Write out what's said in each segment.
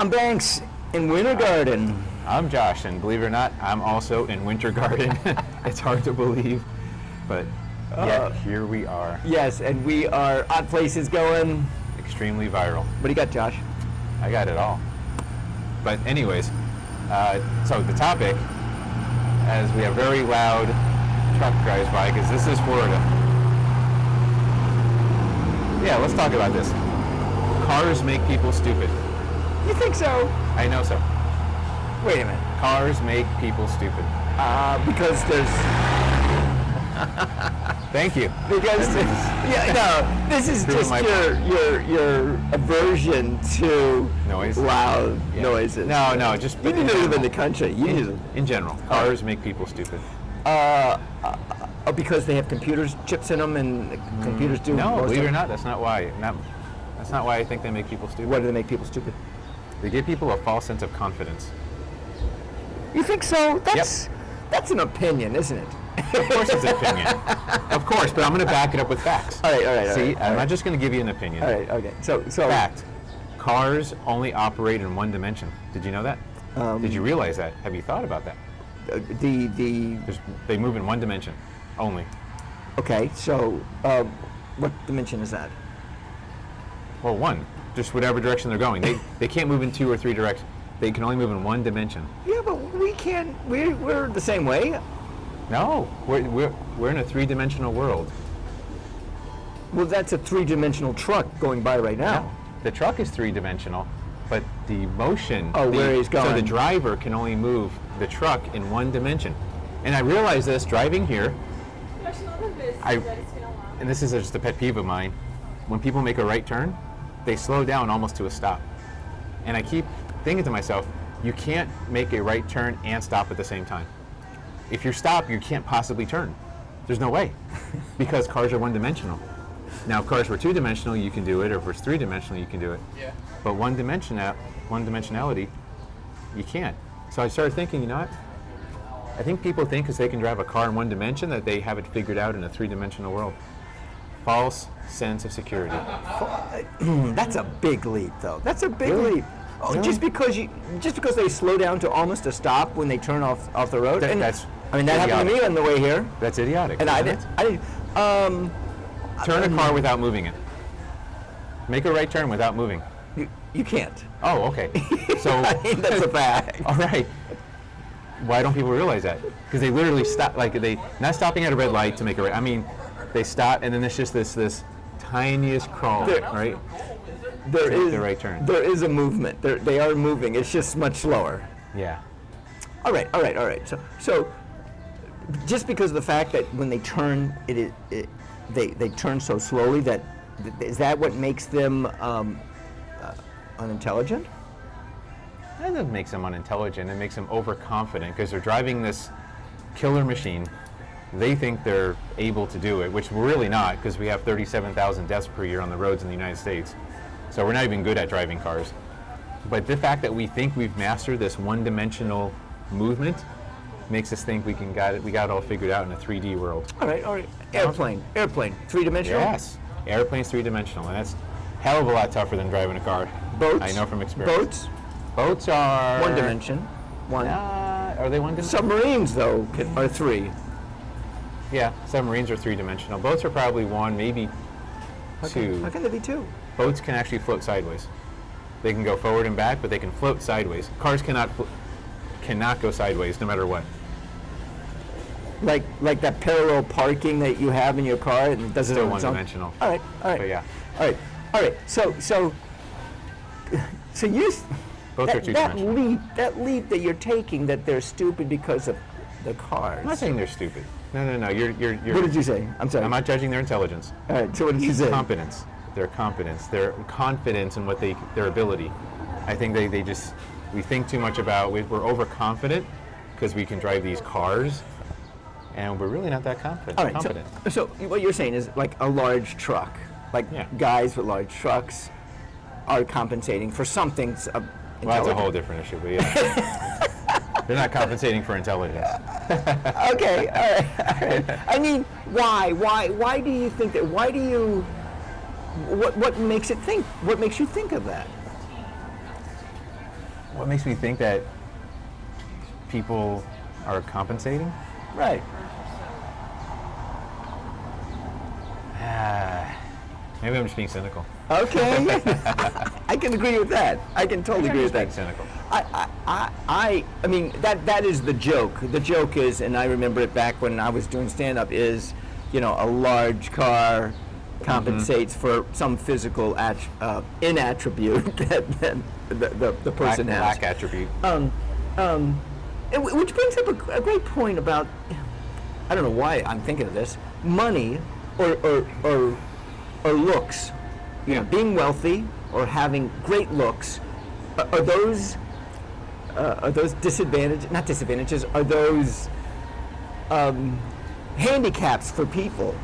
I'm Banks in Winter Garden. I'm Josh, and believe it or not, I'm also in Winter Garden. It's hard to believe, but yet here we are. Yes, and we are Odd Places going. Extremely viral. What do you got, Josh? I got it all. But anyways, so the topic, as we have very loud truck drives by, because this is Florida. Yeah, let's talk about this. Cars make people stupid. You think so? I know so. Wait a minute. Cars make people stupid. Because there's... Thank you. Because this is just your aversion to noise, loud noises. No, just you need to live in the country. In general, cars make people stupid. Because they have computers, chips in them, and computers do. No, believe it or not, that's not why. That's not why I think they make people stupid. Why do they make people stupid? They give people a false sense of confidence. You think so? That's an opinion, isn't it? Of course it's an opinion. Of course, but I'm going to back it up with facts. All right. See, I'm not just going to give you an opinion. All right, okay. So fact. Cars only operate in one dimension. Did you know that? Did you realize that? Have you thought about that? They move in one dimension only. Okay, so what dimension is that? Well, one. Just whatever direction they're going. They can't move in 2 or 3 directions. They can only move in one dimension. Yeah, but we can't. We're the same way. No, we're in a 3-dimensional world. Well, that's a 3-dimensional truck going by right now. No, the truck is 3-dimensional, but the motion. Where he's going. So the driver can only move the truck in one dimension. And I realized this driving here. And this is just a pet peeve of mine. When people make a right turn, they slow down almost to a stop. And I keep thinking to myself, you can't make a right turn and stop at the same time. If you stop, you can't possibly turn. There's no way, because cars are one-dimensional. Now, if cars were 2-dimensional, you can do it, or if it's 3-dimensional, you can do it. Yeah. But one-dimensionality, you can't. So I started thinking, you know what? I think people think because they can drive a car in one dimension that they have it figured out in a 3-dimensional world. False sense of security. That's a big leap, though. That's a big leap. Oh, Really? just because they slow down to almost a stop when they turn off the road. That's that happened to me on the way here. That's idiotic. And I didn't. Turn a car without moving it. Make a right turn without moving. You can't. Oh, okay. So that's a fact. All right. Why don't people realize that? Because they literally stop, not stopping at a red light to make a right. I mean, they stop, and then there's just this tiniest crawl, right? There is the right turn. There is a movement. They are moving. It's just much slower. Yeah. All right. So just because of the fact that when they turn, they turn so slowly, is that what makes them unintelligent? That doesn't make them unintelligent. It makes them overconfident because they're driving this killer machine. They think they're able to do it, which we're really not, because we have 37,000 deaths per year on the roads in the United States. So we're not even good at driving cars. But the fact that we think we've mastered this one-dimensional movement makes us think we got it all figured out in a 3D world. All right. Airplane, 3-dimensional? Yes, airplane's 3-dimensional, and that's a hell of a lot tougher than driving a car. Boats? I know from experience. Boats are... One dimension. One. Are they one dimension? Submarines, though, are 3. Yeah, submarines are 3-dimensional. Boats are probably 1, maybe 2. How can they be 2? Boats can actually float sideways. They can go forward and back, but they can float sideways. Cars cannot go sideways, no matter what. Like that parallel parking that you have in your car, and it does it Still on its own? one-dimensional. All right. But yeah. All right. So you. Both are 2-dimensional. That leap that you're taking, that they're stupid because of the cars. I'm not saying they're stupid. No. You're. What did you say? I'm sorry. I'm not judging their intelligence. All right. So what did you say? Competence. Their competence. Their confidence in their ability. I think we think too much about. We're overconfident because we can drive these cars, and we're really not that confident. All right. So what you're saying is like a large truck, guys with large trucks are compensating for something. Well, that's a whole different issue, but yeah. They're not compensating for intelligence. Okay, all right. I mean, why do you think that? Why do you? What makes it think? What makes you think of that? What makes me think that people are compensating? Right. Maybe I'm just being cynical. Okay. I can agree with that. I can totally agree with Being that. cynical. I mean, that is the joke. The joke is, and I remember it back when I was doing stand-up, is, you know, a large car compensates for some physical inattribute that the person has. Lack attribute. Which brings up a great point about, I don't know why I'm thinking of this, money or looks. You know, being wealthy or having great looks, are those disadvantages? Not disadvantages. Are those handicaps for people?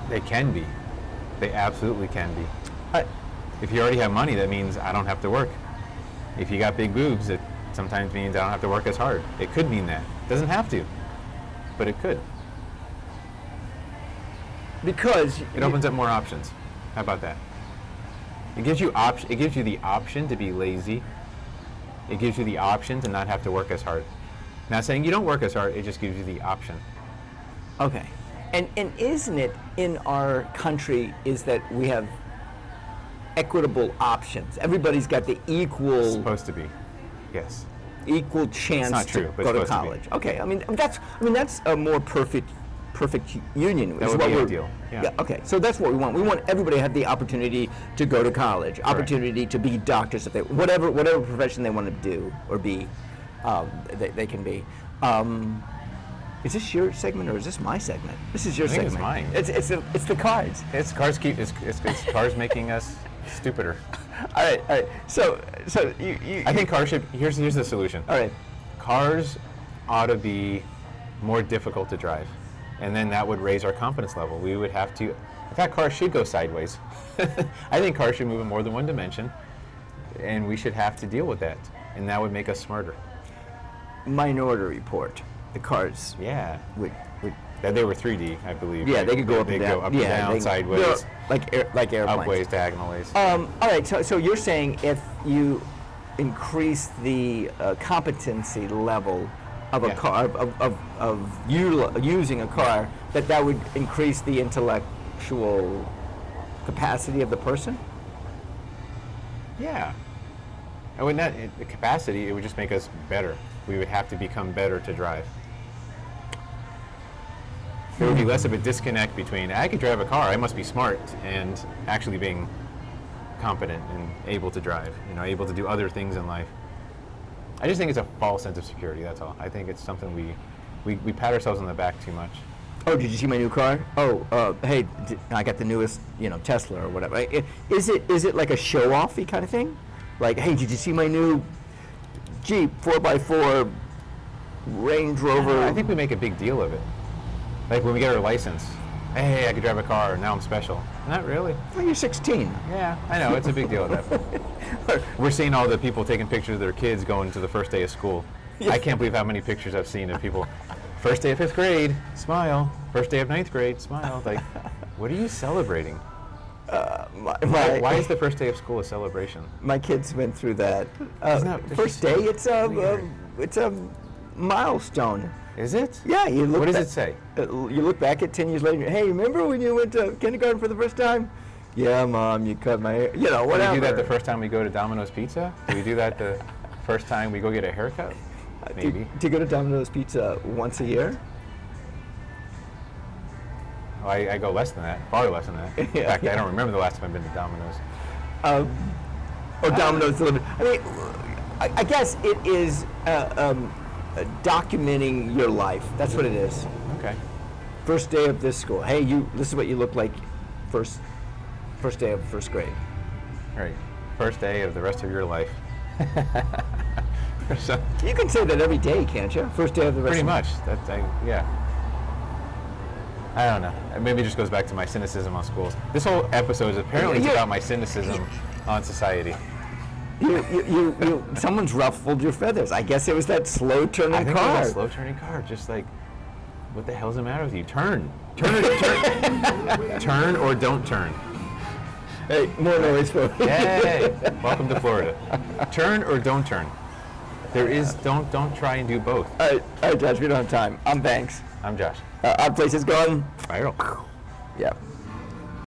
They can be. They absolutely can be. I, If you already have money, that means I don't have to work. If you got big boobs, it sometimes means I don't have to work as hard. It could mean that. It doesn't have to, but it could. because It opens up more options. How about that? It gives you It gives you the option to be lazy. It gives you the option to not have to work as hard. Not saying you don't work as hard. It just gives you the option. Okay. And isn't it in our country is that we have equitable options? Everybody's got the It's supposed to be. Yes. equal chance not true, to but go it's to supposed to be. college. Okay. I mean that's a more perfect union. That is would what be we're- ideal. Yeah. Okay. So that's what we want. We want everybody to have the opportunity to go to college, opportunity to be doctors if they whatever profession they want to do or be, they can be. Is this your segment or is this my segment? This is your I think it's segment. mine. It's the cards. It's cars making us stupider. All right. So you I think cars should. Here's the solution. all right. Cars ought to be more difficult to drive, and then that would raise our confidence level. We would have to. In fact, cars should go sideways. I think cars should move in more than one dimension, and we should have to deal with that, and that would make us smarter. Minority Report. The cars Yeah. would That they were 3D, I believe. yeah right? they could go up They'd and down. go up and down, sideways, like airplanes. upways, diagonalways. All right. So you're saying if you increase the competency level of a Yeah. car of using a car, that would increase the intellectual capacity of the person? Yeah. And with that the capacity, it would just make us better. We would have to become better to drive. There would be less of a disconnect between I could drive a car, I must be smart, and actually being competent and able to drive, able to do other things in life. I just think it's a false sense of security, that's all. I think it's something we pat ourselves on the back too much. Oh, did you see my new car? Oh, hey, I got the newest, Tesla or whatever. Is it like a show-offy kind of thing? Like, hey, did you see my new Jeep 4x4 Range Rover? I think we make a big deal of it. Like when we get our license, hey, I could drive a car, now I'm special. Not really. Well, you're 16. Yeah, I know, it's a big deal at that point. We're seeing all the people taking pictures of their kids going to the first day of school. I can't believe how many pictures I've seen of people. First day of 5th grade, smile. First day of 9th grade, smile. Like, what are you celebrating? Why is the first day of school a celebration? My kids went through that. It's First just day, it's weird. a milestone. Is it? Yeah, you look. What does it say? You look back at 10 years later. Hey, remember when you went to kindergarten for the first time? Yeah, Mom, you cut my hair. Whatever. Do we do that the first time we go to Domino's Pizza? Do we do that the first time we go get a haircut? Maybe. Do you go to Domino's Pizza once a year? Oh, I go less than that, far less than that. In fact, I don't remember the last time I've been to Domino's. Or Domino's delivered. I mean, I guess it is documenting your life. That's what it is. Okay. First day of this school. Hey, this is what you look like first day of first grade. All right. First day of the rest of your life. So, You can say that every day, can't you? First day of the rest pretty of much. Yeah. I don't know. Maybe it just goes back to my cynicism on schools. This whole episode is apparently about my cynicism on society. Someone's ruffled your feathers. I guess it was that slow turning I think car. it was a slow turning car. Just like, what the hell's the matter with you? Turn or don't turn. Hey, more noise for me. Yay! Welcome to Florida. Turn or don't turn. There is don't try and do both. All right, Josh, we don't have time. I'm Banks. I'm Josh. Our place is gone. Viral. Yeah.